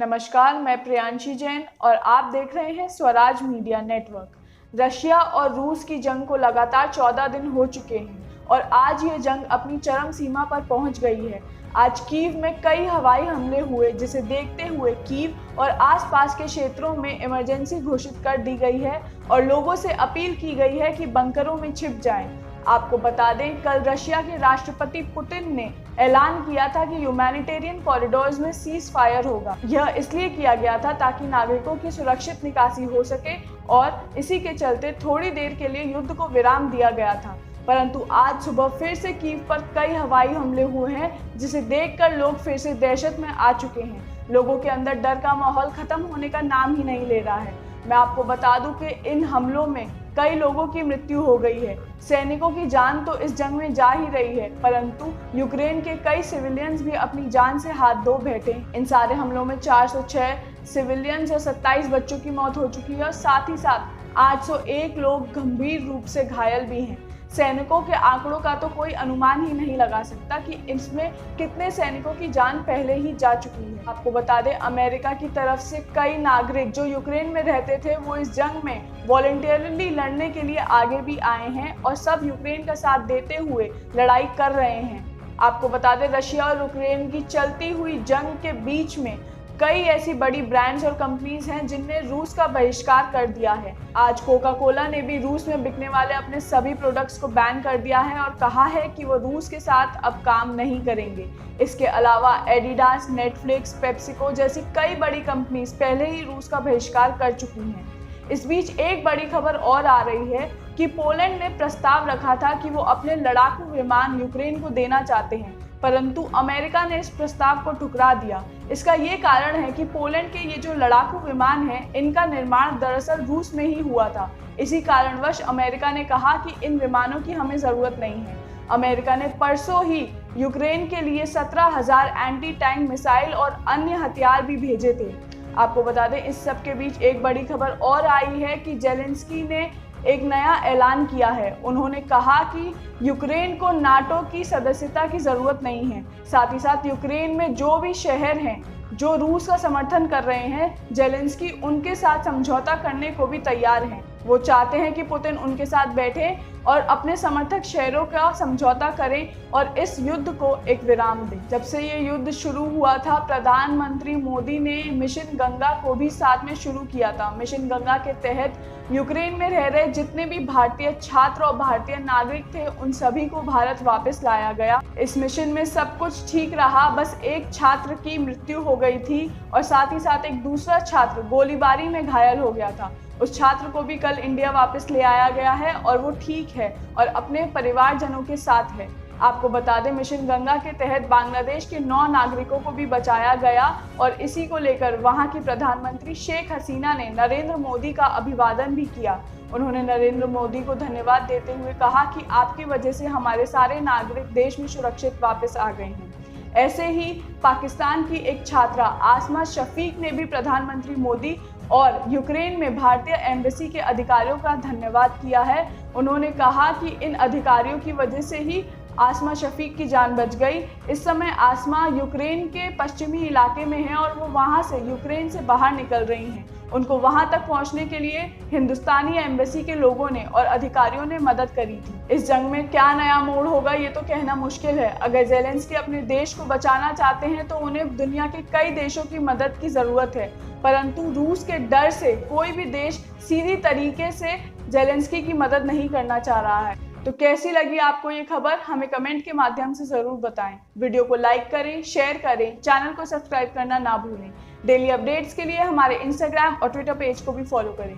नमस्कार, मैं प्रियांशी जैन और आप देख रहे हैं स्वराज मीडिया नेटवर्क। रशिया और रूस की जंग को लगातार 14 दिन हो चुके हैं और आज ये जंग अपनी चरम सीमा पर पहुंच गई है। आज कीव में कई हवाई हमले हुए, जिसे देखते हुए कीव और आसपास के क्षेत्रों में इमरजेंसी घोषित कर दी गई है और लोगों से अपील की गई है कि बंकरों में छिप जाएं। आपको बता दें, कल रशिया के राष्ट्रपति पुतिन ने ऐलान किया था कि ह्यूमैनिटेरियन कॉरिडोर्स में सीज फायर होगा। यह इसलिए किया गया था ताकि नागरिकों की सुरक्षित निकासी हो सके और इसी के चलते थोड़ी देर के लिए युद्ध को विराम दिया गया था। परंतु आज सुबह फिर से कीव पर कई हवाई हमले हुए हैं, जिसे देखकर लोग फिर से दहशत में आ चुके हैं। लोगों के अंदर डर का माहौल खत्म होने का नाम ही नहीं ले रहा है। मैं आपको बता दूं कि इन हमलों में कई लोगों की मृत्यु हो गई है। सैनिकों की जान तो इस जंग में जा ही रही है, परंतु यूक्रेन के कई सिविलियंस भी अपनी जान से हाथ धो बैठे। इन सारे हमलों में 406 सिविलियंस और 27 बच्चों की मौत हो चुकी है और साथ ही साथ 801 लोग गंभीर रूप से घायल भी हैं। सैनिकों के आंकड़ों का तो कोई अनुमान ही नहीं लगा सकता कि इसमें कितने सैनिकों की जान पहले ही जा चुकी है। आपको बता दें, अमेरिका की तरफ से कई नागरिक जो यूक्रेन में रहते थे वो इस जंग में वॉलंटियरली लड़ने के लिए आगे भी आए हैं और सब यूक्रेन का साथ देते हुए लड़ाई कर रहे हैं। आपको बता दें, रशिया और यूक्रेन की चलती हुई जंग के बीच में कई ऐसी बड़ी ब्रांड्स और कंपनीज हैं जिनने रूस का बहिष्कार कर दिया है। आज कोका कोला ने भी रूस में बिकने वाले अपने सभी प्रोडक्ट्स को बैन कर दिया है और कहा है कि वो रूस के साथ अब काम नहीं करेंगे। इसके अलावा एडिडास, नेटफ्लिक्स, पेप्सिको जैसी कई बड़ी कंपनीज पहले ही रूस का बहिष्कार कर चुकी हैं। इस बीच एक बड़ी खबर और आ रही है कि पोलैंड ने प्रस्ताव रखा था कि वो अपने लड़ाकू विमान यूक्रेन को देना चाहते हैं, परंतु अमेरिका ने इस प्रस्ताव को ठुकरा दिया। इसका ये कारण है कि पोलैंड के ये जो लड़ाकू विमान हैं, इनका निर्माण दरअसल रूस में ही हुआ था। इसी कारणवश अमेरिका ने कहा कि इन विमानों की हमें ज़रूरत नहीं है। अमेरिका ने परसों ही यूक्रेन के लिए 17,000 एंटी टैंक मिसाइल और अन्य हथियार भी भेजे थे। आपको बता दें, इस सब के बीच एक बड़ी खबर और आई है कि जेलेंस्की ने एक नया ऐलान किया है। उन्होंने कहा कि यूक्रेन को नाटो की सदस्यता की ज़रूरत नहीं है। साथ ही साथ यूक्रेन में जो भी शहर हैं जो रूस का समर्थन कर रहे हैं, जेलेंस्की उनके साथ समझौता करने को भी तैयार हैं। वो चाहते हैं कि पुतिन उनके साथ बैठे और अपने समर्थक शहरों का समझौता करें और इस युद्ध को एक विराम दें। जब से ये युद्ध शुरू हुआ था, प्रधानमंत्री मोदी ने मिशन गंगा को भी साथ में शुरू किया था। मिशन गंगा के तहत यूक्रेन में रह रहे जितने भी भारतीय छात्र और भारतीय नागरिक थे, उन सभी को भारत वापस लाया गया। इस मिशन में सब कुछ ठीक रहा, बस एक छात्र की मृत्यु हो गई थी और साथ ही साथ एक दूसरा छात्र गोलीबारी में घायल हो गया था। उस छात्र को भी कल इंडिया वापस ले आया गया है और वो ठीक है और अपने परिवारजनों के साथ है। आपको बता दें, मिशन गंगा के तहत बांग्लादेश के 9 नागरिकों को भी बचाया गया और इसी को लेकर वहां की प्रधानमंत्री शेख हसीना ने नरेंद्र मोदी का अभिवादन भी किया। उन्होंने नरेंद्र मोदी को धन्यवाद देते हुए कहा कि आपकी वजह से हमारे सारे नागरिक देश में सुरक्षित वापस आ गए हैं। ऐसे ही पाकिस्तान की एक छात्रा आसमा शफीक ने भी प्रधानमंत्री मोदी और यूक्रेन में भारतीय एम्बेसी के अधिकारियों का धन्यवाद किया है। उन्होंने कहा कि इन अधिकारियों की वजह से ही आसमा शफीक की जान बच गई। इस समय आसमा यूक्रेन के पश्चिमी इलाके में है और वो वहां से यूक्रेन से बाहर निकल रही हैं। उनको वहां तक पहुंचने के लिए हिंदुस्तानी एम्बेसी के लोगों ने और अधिकारियों ने मदद करी थी। इस जंग में क्या नया मोड़ होगा ये तो कहना मुश्किल है। अगर जेलेंस्की अपने देश को बचाना चाहते हैं तो उन्हें दुनिया के कई देशों की मदद की ज़रूरत है, परंतु रूस के डर से कोई भी देश सीधी तरीके से जेलेंस्की की मदद नहीं करना चाह रहा है। तो कैसी लगी आपको ये खबर, हमें कमेंट के माध्यम से ज़रूर बताएं। वीडियो को लाइक करें, शेयर करें, चैनल को सब्सक्राइब करना ना भूलें। डेली अपडेट्स के लिए हमारे इंस्टाग्राम और ट्विटर पेज को भी फॉलो करें।